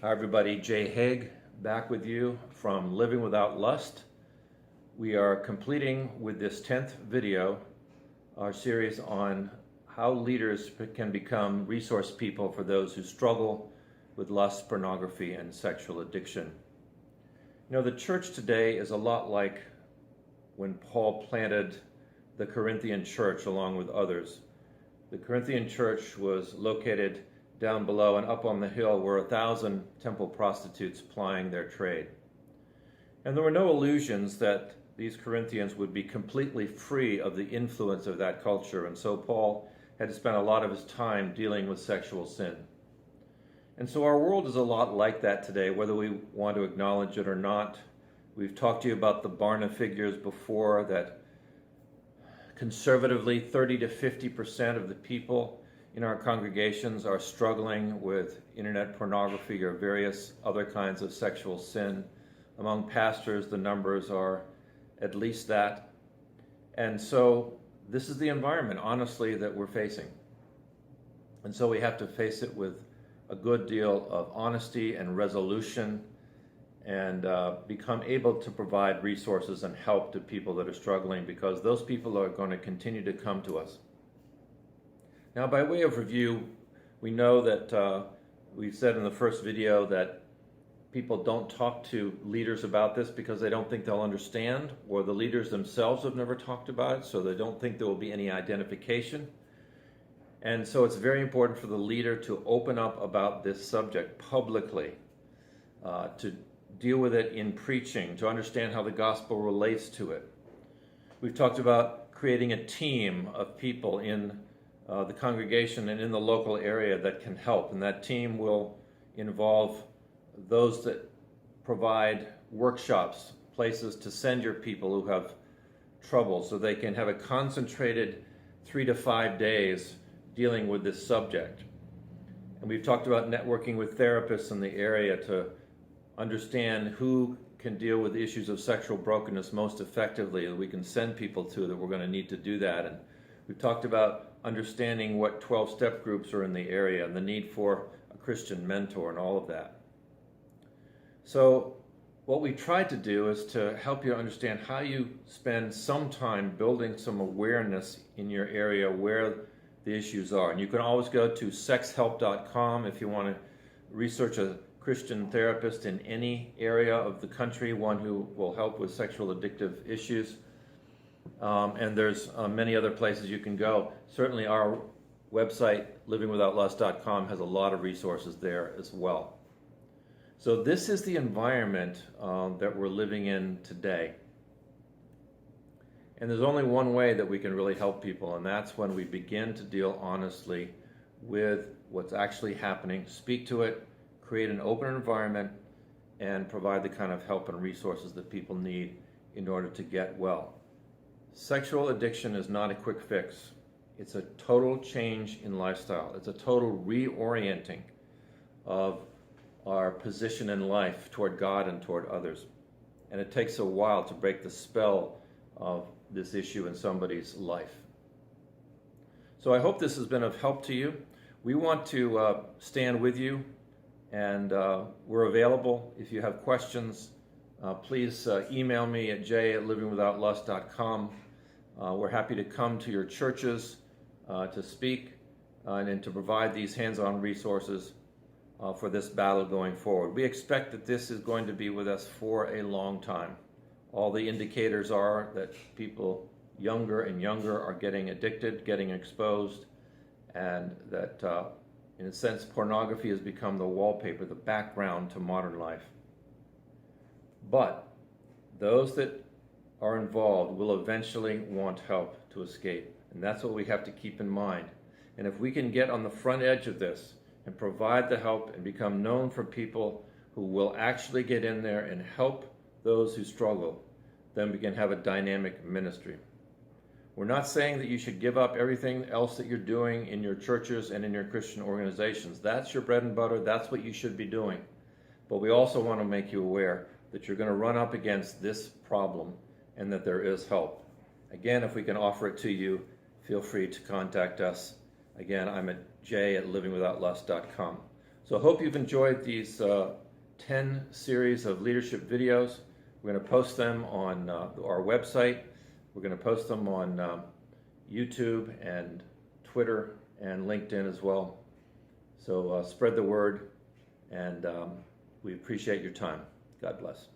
Hi everybody, Jay Haig back with you from Living Without Lust. We are completing with this 10th video our series on how leaders can become resource people for those who struggle with lust, pornography, and sexual addiction. You know, the church today is a lot like when Paul planted the Corinthian church along with others. The Corinthian church was located down below, and up on the hill were 1,000 temple prostitutes plying their trade. And there were no illusions that these Corinthians would be completely free of the influence of that culture, and so Paul had to spend a lot of his time dealing with sexual sin. And so our world is a lot like that today, whether we want to acknowledge it or not. We've talked to you about the Barna figures before, that conservatively 30 to 50% of the people in our congregations are struggling with internet pornography or various other kinds of sexual sin. Among pastors, the numbers are at least that. And so this is the environment, honestly, that we're facing. And so we have to face it with a good deal of honesty and resolution, and become able to provide resources and help to people that are struggling, because those people are going to continue to come to us. Now, by way of review, we know that we said in the first video that people don't talk to leaders about this because they don't think they'll understand, or the leaders themselves have never talked about it, so they don't think there will be any identification. And so it's very important for the leader to open up about this subject publicly, to deal with it in preaching, to understand how the gospel relates to it. We've talked about creating a team of people in the congregation and in the local area that can help, and that team will involve those that provide workshops, places to send your people who have trouble, so they can have a concentrated 3 to 5 days dealing with this subject. And we've talked about networking with therapists in the area to understand who can deal with issues of sexual brokenness most effectively, and we can send people to that we're going to need to do that. And we've talked about understanding what 12-step groups are in the area and the need for a Christian mentor and all of that. So what we tried to do is to help you understand how you spend some time building some awareness in your area where the issues are. And you can always go to sexhelp.com if you want to research a Christian therapist in any area of the country, one who will help with sexual addictive issues. And there's many other places you can go. Certainly our website, livingwithoutlust.com, has a lot of resources there as well. So this is the environment that we're living in today. And there's only one way that we can really help people, and that's when we begin to deal honestly with what's actually happening, speak to it, create an open environment, and provide the kind of help and resources that people need in order to get well. Sexual addiction is not a quick fix. It's a total change in lifestyle. It's a total reorienting of our position in life toward God and toward others. And it takes a while to break the spell of this issue in somebody's life. So I hope this has been of help to you. We want to stand with you, and we're available. If you have questions, please email me at jay@livingwithoutlust.com. We're happy to come to your churches to speak and to provide these hands-on resources for this battle going forward. We expect that this is going to be with us for a long time. All the indicators are that people younger and younger are getting addicted, getting exposed, and that in a sense pornography has become the wallpaper, the background to modern life. But those that are involved will eventually want help to escape, and that's what we have to keep in mind. And if we can get on the front edge of this and provide the help and become known for people who will actually get in there and help those who struggle, then we can have a dynamic ministry. We're not saying that you should give up everything else that you're doing in your churches and in your Christian organizations. That's your bread and butter. That's what you should be doing. But we also want to make you aware that you're going to run up against this problem and that there is help. Again, if we can offer it to you, feel free to contact us. Again, I'm at jay@livingwithoutlust.com. So I hope you've enjoyed these 10 series of leadership videos. We're going to post them on our website. We're going to post them on YouTube and Twitter and LinkedIn as well. So spread the word, and we appreciate your time. God bless.